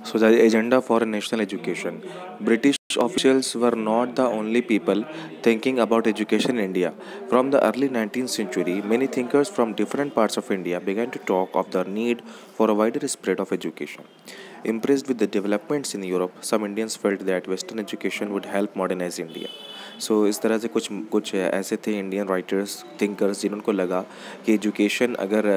So, the agenda for national education. British officials were not the only people thinking about education in India. From the early 19th century, many thinkers from different parts of India began to talk of the need for a wider spread of education. Impressed with the developments in Europe, some Indians felt that Western education would help modernize India. सो इस तरह से कुछ कुछ ऐसे थे Indian writers thinkers जिनको लगा कि एजुकेशन अगर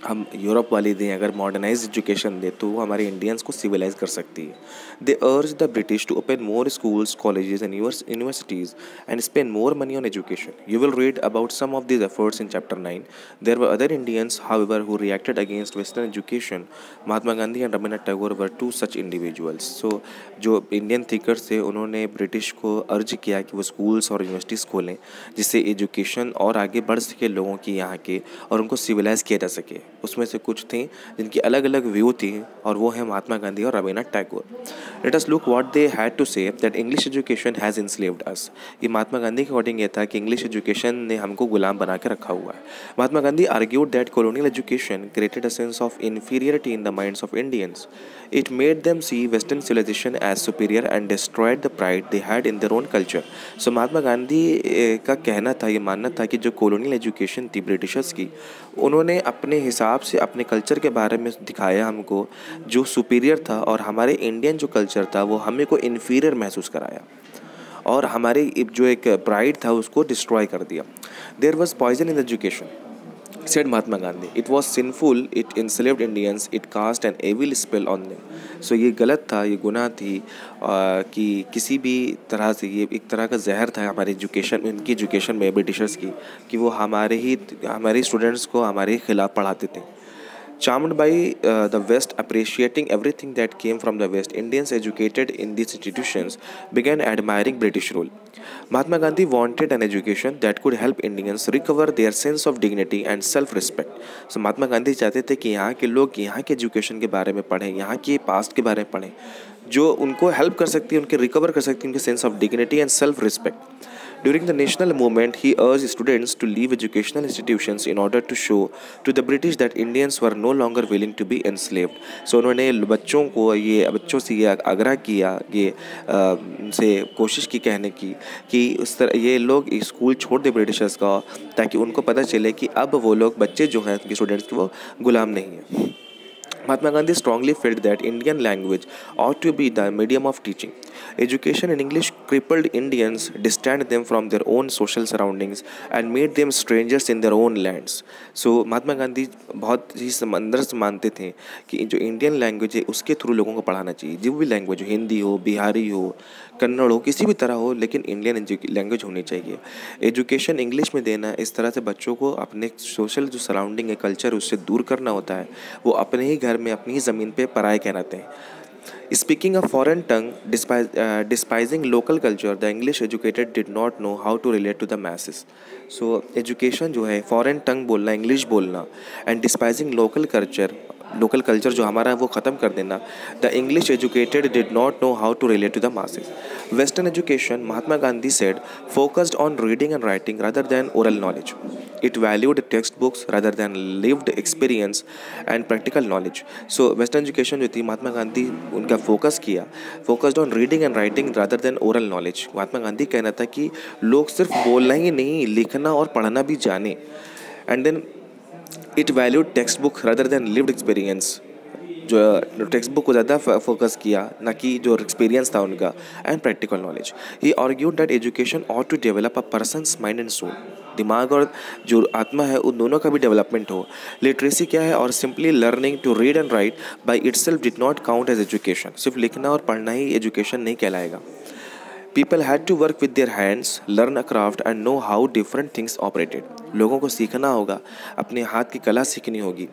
हम यूरोप वाली दें, अगर मॉडर्नाइज एजुकेशन दें तो वो हमारे इंडियंस को सिविलाइज कर सकती है. They urge the British to open more schools, colleges and universities and spend more money on education. You will read about some of these efforts in chapter 9. There were other Indians, however, who reacted against Western education. Mahatma Gandhi and Rabindranath Tagore were two such individuals. So जो Indian thinkers थे उन्होंने British को अर्ज किया कि वो schools और universities खोलें जिससे एजुकेशन और आगे बढ़ सके लोगों की यहाँ के और उनको सिविलाइज किया जा सके. उसमें से कुछ थे जिनकी अलग अलग व्यू थी और वो है महात्मा गांधी और Rabindranath Tagore. Let us look what they had to say that English education has enslaved us. ये महात्मा गांधी के अकॉर्डिंग ये था कि इंग्लिश एजुकेशन ने हमको गुलाम बना के रखा हुआ है. Mahatma Gandhi argued that colonial education created a sense of inferiority in the minds of Indians. It made them see Western civilization as superior and destroyed the pride they had in their own culture. So महात्मा गांधी का कहना था, ये मानना था कि जो colonial education थी Britishers की, उन्होंने अपने हिसाब से अपने कल्चर के बारे में दिखाया हमको जो सुपीरियर था और हमारे इंडियन जो कल्चर था वो हमें को इन्फीरियर महसूस कराया और हमारे जो एक प्राइड था उसको डिस्ट्रॉय कर दिया. There was poison in education, said Mahatma Gandhi. It was sinful, it enslaved Indians, it cast an evil spell on them. So ये गलत था, ये गुनाह थी कि किसी भी तरह से ये एक तरह का जहर था हमारे एजुकेशन, इनकी एजुकेशन में ब्रिटिशर्स की, कि वो हमारे स्टूडेंट्स को हमारे खिलाफ पढ़ाते थे. Charmed by the West, appreciating everything that came from the West, Indians educated in these institutions began admiring British rule. Mahatma Gandhi wanted an education that could help Indians recover their sense of dignity and self-respect. So Mahatma Gandhi चाहते थे कि यहाँ के लोग यहाँ के education के बारे में पढ़ें, यहाँ के पास्ट के बारे में पढ़ें, जो उनको हेल्प कर सकती है, उनके रिकवर कर सकती है उनके sense of dignity and self respect. During the national movement, he urged students to leave educational institutions in order to show to the British that Indians were no longer willing to be enslaved. So उन्होंने बच्चों से ये आग्रह किया, ये उनसे कोशिश की कहने की कि उस तरह ये लोग स्कूल छोड़ दे ब्रिटिशर्स का, ताकि उनको पता चले कि अब वो लोग बच्चे जो हैं उनके स्टूडेंट्स के वो गुलाम नहीं हैं. Mahatma Gandhi strongly felt that Indian language ought to be the medium of teaching. Education in English crippled Indians, distanced them from their own social surroundings, and made them strangers in their own lands. So Mahatma Gandhi बहुत ही अंदर से मानते थे कि जो Indian language है उसके through लोगों को पढ़ाना चाहिए. जो भी लैंग्वेज हो, हिंदी हो, बिहारी हो, कन्नड़ हो, किसी भी तरह हो, लेकिन इंडियन लैंग्वेज होनी चाहिए. एजुकेशन इंग्लिश में देना, इस तरह से बच्चों को अपने सोशल जो सराउंडिंग है, कल्चर, उससे दूर करना होता है. वो अपने ही घर में, अपनी ही ज़मीन पे पराए कहलाते हैं. Speaking a foreign tongue, despising local culture, the English educated did not know how to relate to the masses. So education जो है, foreign tongue बोलना, English बोलना, and despising local culture जो हमारा है वो ख़त्म कर देना, the English educated did not know how to relate to the masses. Western education, Mahatma Gandhi said, focused on reading and writing rather than oral knowledge. It valued textbooks rather than lived experience and practical knowledge. So Western education जो थी, महात्मा गांधी उनका focused on reading and writing rather than oral knowledge. Mahatma Gandhi कहना था कि लोग सिर्फ बोलना ही नहीं, लिखना और पढ़ना भी जाने. And then it valued text book rather than lived experience. जो टेक्स्ट बुक को ज़्यादा फोकस किया, ना कि जो एक्सपीरियंस था उनका, and practical knowledge. He argued that education ought to develop a person's mind and soul. दिमाग और जो आत्मा है उन दोनों का भी डेवलपमेंट हो. लिटरेसी क्या है, और simply learning to read and write by itself did not count as education. सिर्फ लिखना और पढ़ना ही एजुकेशन नहीं कहलाएगा. People had to work with their hands, learn a craft and know how different things operated. लोगों को सीखना होगा, अपने हाथ की कला सीखनी होगी.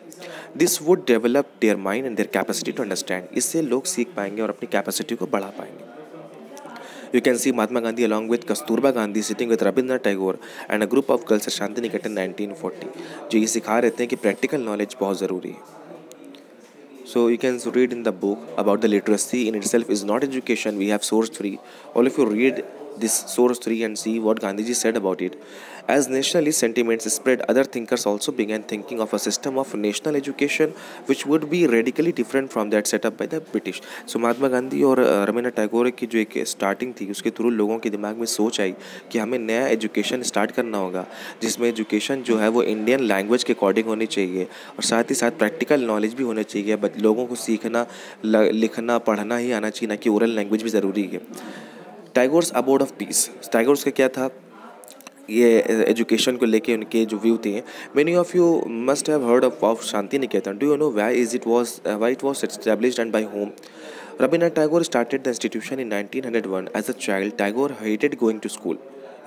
This would develop their mind and their capacity to understand. इससे लोग सीख पाएंगे और अपनी कैपेसिटी को बढ़ा पाएंगे. You can see Mahatma Gandhi along with Kasturba Gandhi sitting with Rabindranath Tagore and a group of girls at Shantiniketan 1940, जो ये सिखा रहे थे कि प्रैक्टिकल नॉलेज बहुत ज़रूरी है. So you can read in the book about the literacy in itself is not education. We have source free. All of you read this source 3 and see what Gandhiji said about it. As nationalist sentiments spread, other thinkers also began thinking of a system of national education which would be radically different from that set up by the British. So महात्मा गांधी और रवींद्रनाथ टैगोर की जो एक starting थी उसके through लोगों के दिमाग में सोच आई कि हमें नया एजुकेशन स्टार्ट करना होगा जिसमें एजुकेशन जो है वो इंडियन लैंग्वेज के अकॉर्डिंग होनी चाहिए और साथ ही साथ प्रैक्टिकल नॉलेज भी होना चाहिए, बट लोगों को सीखना लिखना पढ़ना ही आना चाहिए, ना कि ओरल लैंग्वेज भी ज़रूरी है। Tagore's abode of peace, Tagore's का क्या था ये एजुकेशन को लेके उनके जो व्यू थे। Many of you must have heard of Shantiniketan. Do you know why it was established and by whom? Rabindranath Tagore started the institution in 1901 as a child. Tagore hated going to school,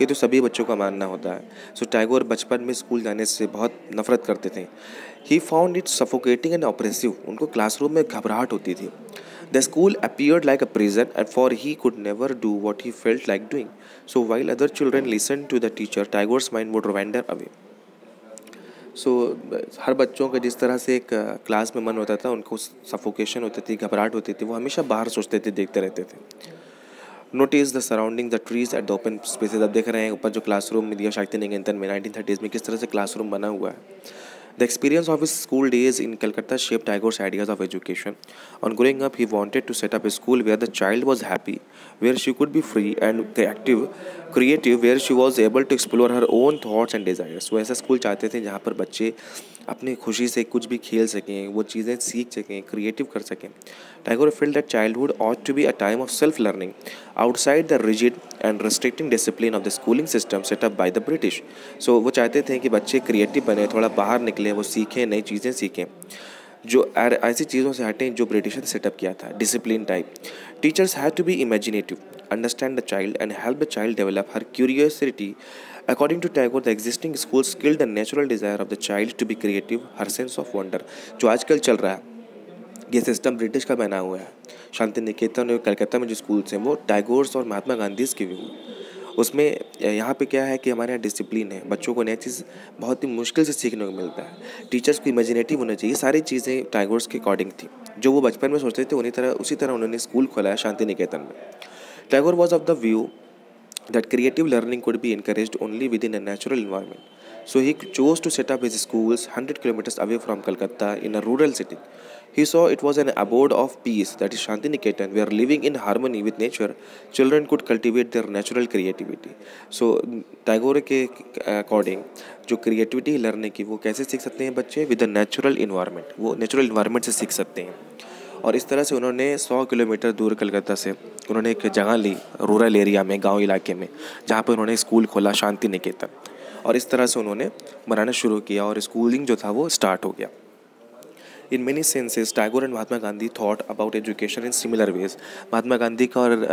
ये तो सभी बच्चों का मानना होता है। सो टैगोर बचपन में स्कूल जाने से बहुत नफरत करते थे। He found it suffocating and oppressive, उनको क्लासरूम में घबराहट होती थी। The school appeared like a prison and for he could never do what he felt like doing. So while other children listened to the teacher, Tagore's mind would wander away. सो हर बच्चों का जिस तरह से एक क्लास में मन होता था, उनको सफोकेशन होती थी, घबराहट होती थी, वो हमेशा बाहर सोचते थे, देखते रहते थे। Notice the surrounding the trees at the open spaces. अब देख रहे हैं ऊपर जो क्लासरूम में दिया शांति निकेतन में 1930s में किस तरह से क्लासरूम बना हुआ है। The experience of his school days in Calcutta shaped Tagore's ideas of education. On growing up, he wanted to set up a school where the child was happy, where she could be free and creative, where she was able to explore her own thoughts and desires. वो ऐसा school चाहते थे जहाँ पर बच्चे अपनी खुशी से कुछ भी खेल सकें, वो चीज़ें सीख सकें, क्रिएटिव कर सकें। Tagore felt that childhood ought to be a time of self-learning outside the rigid and restricting discipline of the schooling system set up by the British. So वो चाहते थे कि बच्चे क्रिएटिव बने, थोड़ा बाहर निकले, वो सीखें, नई चीज़ें सीखें, जो ऐसी चीज़ों से हटें जो ब्रिटिश ने सेटअप किया था, discipline type. Teachers have to be imaginative, understand the child and help the child develop her curiosity. According to Tagore, the existing schools killed the natural desire of the child to be creative, her sense of wonder. जो आजकल चल रहा है ये system British का बना हुआ है। शांति निकेतन और कलकत्ता में जो स्कूल्स हैं वो टैगोर्स और महात्मा गांधी के व्यू, उसमें यहाँ पे क्या है कि हमारे यहाँ डिसिप्लिन है, बच्चों को नई चीज़ बहुत ही मुश्किल से सीखने को मिलता है, टीचर्स को इमेजिनेटिव होना चाहिए, सारी चीज़ें टैगोर्स के अकॉर्डिंग थी। जो वो बचपन में सोचते थे उसी तरह उन्होंने स्कूल खोला है शांति निकेतन में। Tagore was of the view that creative learning could be encouraged only within a natural environment. So he chose to set up his schools 100 kilometers away from Calcutta in a rural setting. He saw it was an abode of peace, that is Shanti Niketan, where living in harmony with nature, children could cultivate their natural creativity. So Tagore के according जो creativity learning की वो कैसे सीख सकते हैं बच्चे? With the natural environment, वो नेचुरल इन्वायरमेंट से सीख सकते हैं। और इस तरह से उन्होंने 100 किलोमीटर दूर कलकत्ता से उन्होंने एक जगह ली रूरल एरिया में, गांव इलाके में, जहाँ पर उन्होंने स्कूल खोला शांति निकेतन, और इस तरह से उन्होंने बनाना शुरू किया और स्कूलिंग जो था वो स्टार्ट हो गया। In many senses Tagore and Mahatma Gandhi thought about education in similar ways. Mahatma Gandhi का और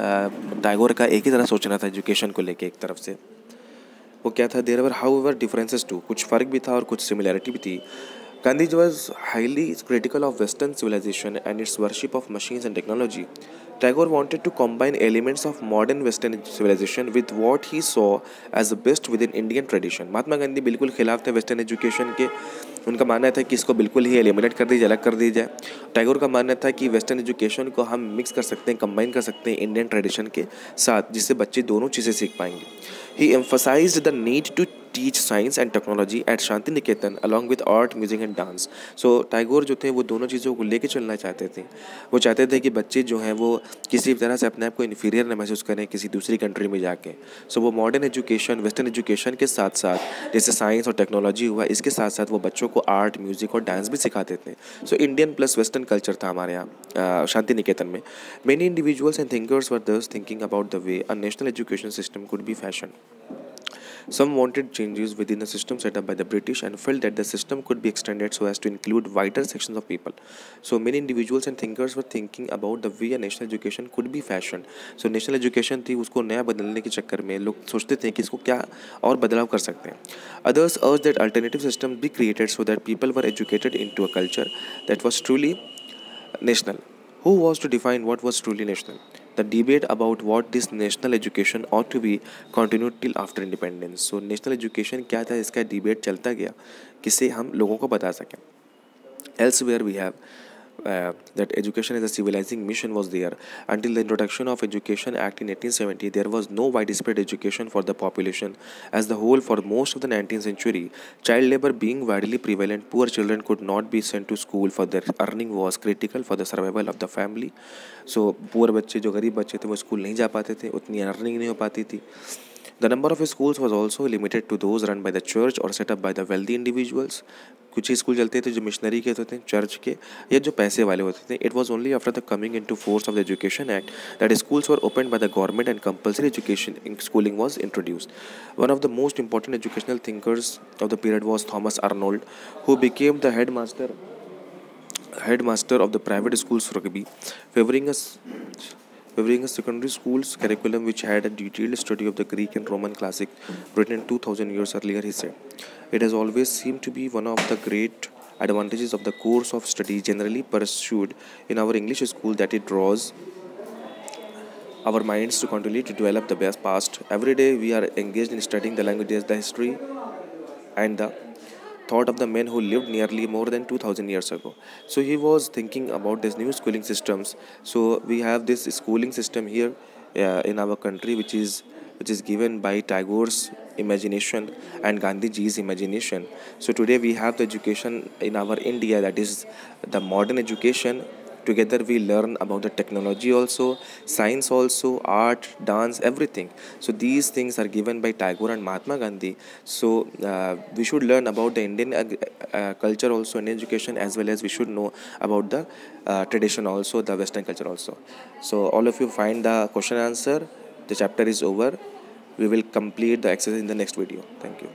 टैगोर का एक ही तरह सोचना था एजुकेशन को लेके। एक तरफ से वो क्या था, there were however differences too, कुछ फ़र्क भी था और कुछ सिमिलरिटी भी थी। Gandhi was highly critical of Western civilization and its worship of machines and technology. Tagore wanted to combine elements of modern Western civilization with what he saw as the best within Indian tradition. Mahatma Gandhi बिल्कुल खिलाफ थे western education के। उनका मानना था कि इसको बिल्कुल ही एलिमिनेट कर दीजिए, अलग कर दी जाए। टैगोर का मानना था कि वेस्टर्न एजुकेशन को हम मिक्स कर सकते हैं, कंबाइन कर सकते हैं इंडियन ट्रेडिशन के साथ, जिससे बच्चे दोनों चीज़ें सीख पाएंगे। He emphasized the need to teach science and technology at Shanti Niketan along with art, music and dance. So Tagore जो थे वो दोनों चीज़ों को लेके चलना चाहते थे। वो चाहते थे कि बच्चे जो हैं वो किसी तरह से अपने आप को इन्फीरियर न महसूस करें किसी दूसरी कंट्री में जाके। सो वो मॉडर्न एजुकेशन, वेस्टर्न एजुकेशन के साथ साथ जैसे साइंस और टेक्नोलॉजी हुआ, इसके साथ साथ वो बच्चों को आर्ट, म्यूज़िक और डांस भी सिखाते थे। So Indian plus western culture था हमारे यहाँ शांति निकेतन में। मेनी इंडिविजुअल्स एंड थिंकर्स वर दस thinking about the way a national education system could be fashion. Some wanted changes within the system set up by the British and felt that the system could be extended so as to include wider sections of people. So many individuals and thinkers were thinking about the way a national education could be fashioned. So national education थी, उसको नया बदलने के चक्कर में लोग सोचते थे कि इसको क्या और बदलाव कर सकते हैं। Others urged that alternative systems be created so that people were educated into a culture that was truly national. Who was to define what was truly national? The debate about what this national education ought to be continued till after independence. So national education क्या था, इसका debate चलता गया किसे हम लोगों को बता सकें। Elsewhere we have that education as a civilizing mission was there. Until the introduction of Education Act in 1870, there was no widespread education for the population as the whole. For most of the 19th century, child labor being widely prevalent, poor children could not be sent to school for their earning was critical for the survival of the family. So poor बच्चे जो गरीब बच्चे थे वो school नहीं जा पाते थे, उतनी अर्निंग नहीं हो पाती थी. The number of schools was also limited to those run by the church or set up by the wealthy individuals. कुछ ही स्कूल चलते थे जो मिशनरी के होते थे, चर्च के या जो पैसे वाले होते थे. It was only after the coming into force of the Education Act that schools were opened by the government and compulsory education in schooling was introduced. One of the most important educational thinkers of the period was Thomas Arnold, who became the headmaster of the private schools Rugby, favoring us favoring a secondary school's curriculum which had a detailed study of the Greek and Roman classic written 2000 years earlier. He said, "It has always seemed to be one of the great advantages of the course of study generally pursued in our English school that it draws our minds to continue to develop the best past. Every day we are engaged in studying the languages, the history, and the thought of the men who lived nearly more than 2000 years ago." So he was thinking about this new schooling systems. So we have this schooling system here in our country which is given by Tagore's imagination and Gandhiji's imagination. So today we have the education in our India, that is the modern education. Together we learn about the technology also, science also, art, dance, everything. So these things are given by Tagore and Mahatma Gandhi. So we should learn about the Indian culture also in education, as well as we should know about the tradition also, the Western culture also. So all of you find the question answer. The chapter is over. We will complete the exercise in the next video. Thank you.